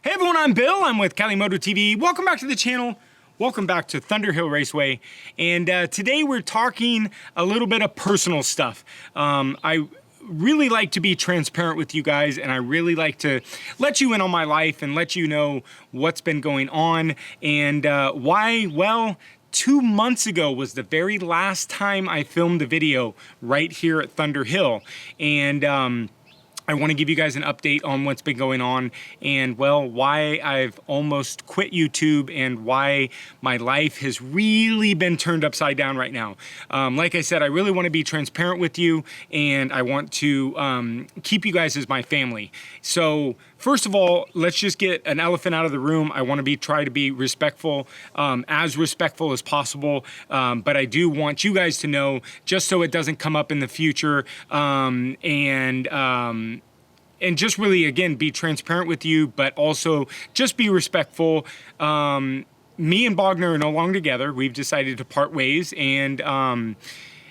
Hey everyone, I'm Bill. I'm with Cali Moto TV. Welcome back to the channel. Welcome back to Thunderhill Raceway. And today we're talking a little bit of personal stuff. I really like to be transparent with you guys, and I really like to let you in on my life and let you know what's been going on and why. Well, 2 months ago was the very last time I filmed a video right here at Thunderhill. And I want to give you guys an update on what's been going on and, well, why I've almost quit YouTube and why my life has really been turned upside down right now. Like I said, I really want to be transparent with you, and I want to keep you guys as my family. So first of all, let's just get an elephant out of the room. I want to try to be respectful, as respectful as possible, but I do want you guys to know, just so it doesn't come up in the future, and just really, again, be transparent with you, but also just be respectful. Me and Bogner are no longer together. We've decided to part ways, and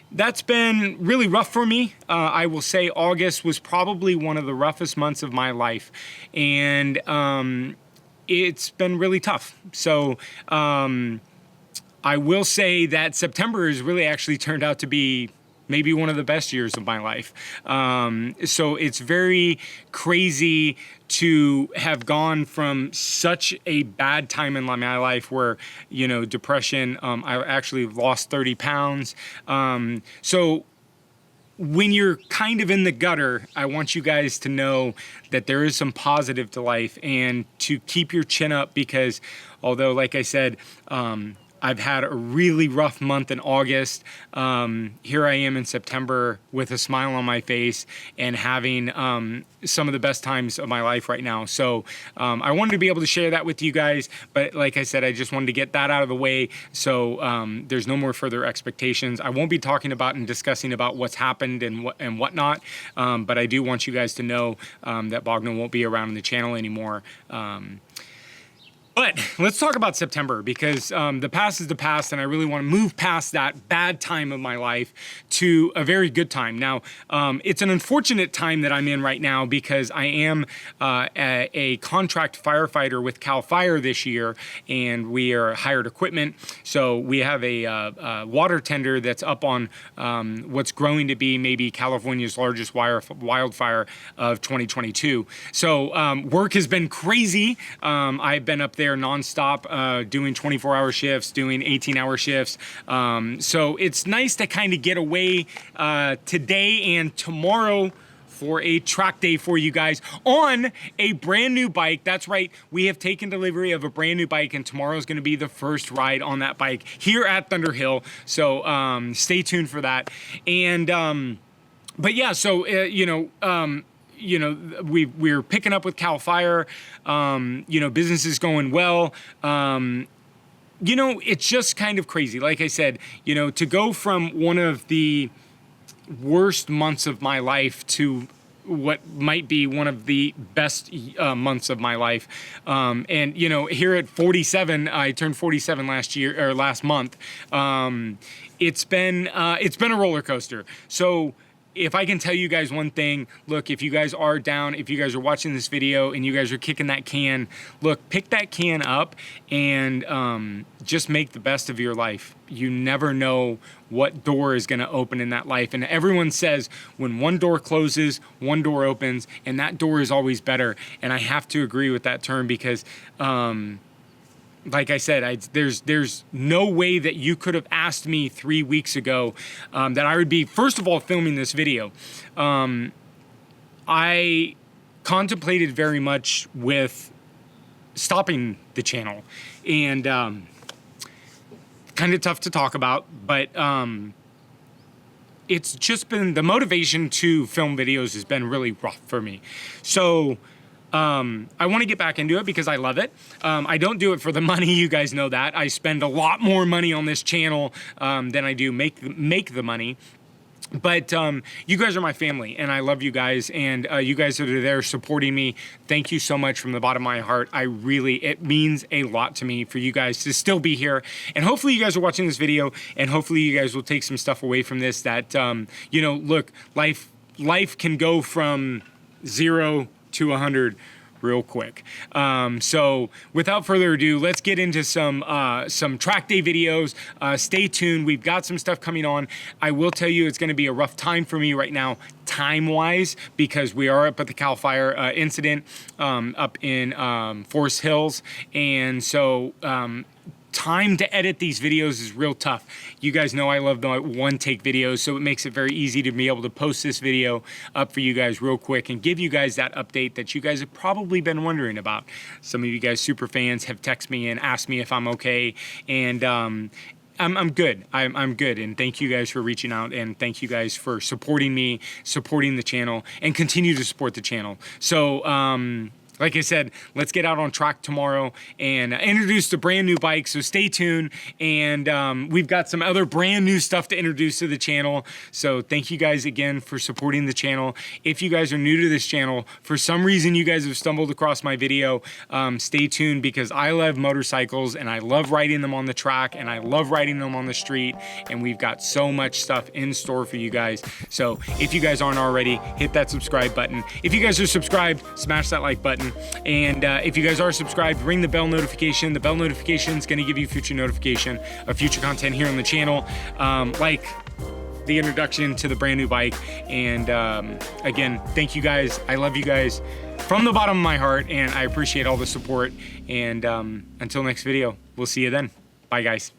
that's been really rough for me. I will say August was probably one of the roughest months of my life, and it's been really tough. So I will say that September has really actually turned out to be maybe one of the best years of my life. So it's very crazy to have gone from such a bad time in my life where, you know, depression, I actually lost 30 pounds. So when you're kind of in the gutter, I want you guys to know that there is some positive to life and to keep your chin up, because although, like I said, I've had a really rough month in August. Here I am in September with a smile on my face and having some of the best times of my life right now. So I wanted to be able to share that with you guys. But like I said, I just wanted to get that out of the way, so there's no more further expectations. I won't be talking about and discussing about what's happened and whatnot. But I do want you guys to know that Bogner won't be around in the channel anymore. But let's talk about September, because the past is the past, and I really want to move past that bad time of my life to a very good time. Now, it's an unfortunate time that I'm in right now because I am a contract firefighter with Cal Fire this year, and we are hired equipment. So we have a water tender that's up on what's growing to be maybe California's largest wildfire of 2022. So work has been crazy. I've been up there nonstop, doing 24-hour shifts, doing 18-hour shifts. So it's nice to kind of get away today and tomorrow for a track day for you guys on a brand new bike. That's right, we have taken delivery of a brand new bike, and tomorrow is going to be the first ride on that bike here at Thunderhill. So stay tuned for that. And but yeah, so we're picking up with Cal Fire. Business is going well. It's just kind of crazy. Like I said, to go from one of the worst months of my life to what might be one of the best months of my life. Here at 47, I turned 47 last month. It's been a roller coaster. So if I can tell you guys one thing, look, if you guys are down, if you guys are watching this video and you guys are kicking that can, look, pick that can up and just make the best of your life. You never know what door is going to open in that life. And everyone says when one door closes, one door opens, and that door is always better. And I have to agree with that term, because like I said, there's no way that you could have asked me 3 weeks ago that I would be, first of all, filming this video. I contemplated very much with stopping the channel, and kind of tough to talk about, but it's just been, the motivation to film videos has been really rough for me. So I want to get back into it because I love it. I don't do it for the money. You guys know that. I spend a lot more money on this channel than I do make the money. But you guys are my family, and I love you guys, and you guys that are there supporting me, thank you so much from the bottom of my heart. It means a lot to me for you guys to still be here, and hopefully you guys are watching this video, and hopefully you guys will take some stuff away from this that, look, life can go from 0 to 100 real quick. So without further ado, let's get into some track day videos. Stay tuned. We've got some stuff coming on. I will tell you it's going to be a rough time for me right now, time-wise, because we are up at the Cal Fire incident up in Forest Hills. And so time to edit these videos is real tough. You guys know I love the one-take videos, so it makes it very easy to be able to post this video up for you guys real quick and give you guys that update that you guys have probably been wondering about. Some of you guys super fans have texted me and asked me if I'm okay, and I'm good. I'm good, and thank you guys for reaching out, and thank you guys for supporting me, supporting the channel, and continue to support the channel. So like I said, let's get out on track tomorrow and introduce the brand new bike, so stay tuned. And we've got some other brand new stuff to introduce to the channel. So thank you guys again for supporting the channel. If you guys are new to this channel, for some reason you guys have stumbled across my video, stay tuned, because I love motorcycles and I love riding them on the track and I love riding them on the street. And we've got so much stuff in store for you guys. So if you guys aren't already, hit that subscribe button. If you guys are subscribed, smash that like button. And if you guys are subscribed, ring the bell notification. The bell notification is going to give you future notification of future content here on the channel, like the introduction to the brand new bike. And again, thank you guys. I love you guys from the bottom of my heart, and I appreciate all the support. And until next video, we'll see you then. Bye, guys.